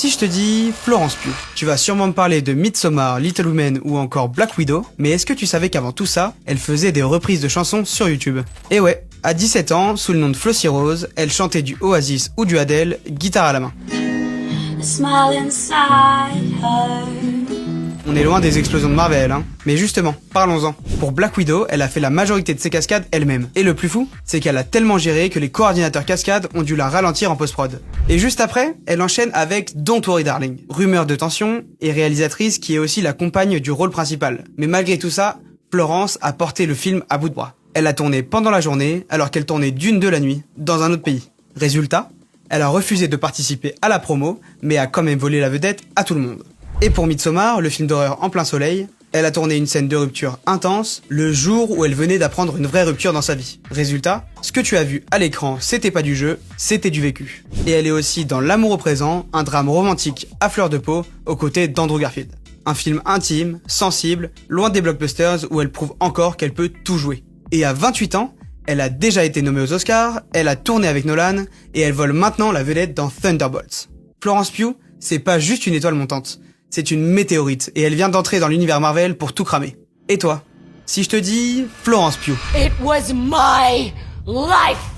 Si je te dis Florence Pugh, tu vas sûrement me parler de Midsommar, Little Women ou encore Black Widow, mais est-ce que tu savais qu'avant tout ça, elle faisait des reprises de chansons sur YouTube? Et ouais, à 17 ans, sous le nom de Flossie Rose, elle chantait du Oasis ou du Adele, guitare à la main. On est loin des explosions de Marvel, hein. Mais justement, parlons-en. Pour Black Widow, elle a fait la majorité de ses cascades elle-même. Et le plus fou, c'est qu'elle a tellement géré que les coordinateurs cascades ont dû la ralentir en post-prod. Et juste après, elle enchaîne avec Don't Worry Darling, rumeur de tension et réalisatrice qui est aussi la compagne du rôle principal. Mais malgré tout ça, Florence a porté le film à bout de bras. Elle a tourné pendant la journée, alors qu'elle tournait d'une de la nuit, dans un autre pays. Résultat, elle a refusé de participer à la promo, mais a quand même volé la vedette à tout le monde. Et pour Midsommar, le film d'horreur en plein soleil, elle a tourné une scène de rupture intense le jour où elle venait d'apprendre une vraie rupture dans sa vie. Résultat, ce que tu as vu à l'écran, c'était pas du jeu, c'était du vécu. Et elle est aussi dans L'amour au présent, un drame romantique à fleur de peau, aux côtés d'Andrew Garfield. Un film intime, sensible, loin des blockbusters où elle prouve encore qu'elle peut tout jouer. Et à 28 ans, elle a déjà été nommée aux Oscars, elle a tourné avec Nolan, et elle vole maintenant la vedette dans Thunderbolts. Florence Pugh, c'est pas juste une étoile montante. C'est une météorite et elle vient d'entrer dans l'univers Marvel pour tout cramer. Et toi, si je te dis Florence Pugh? It was my life.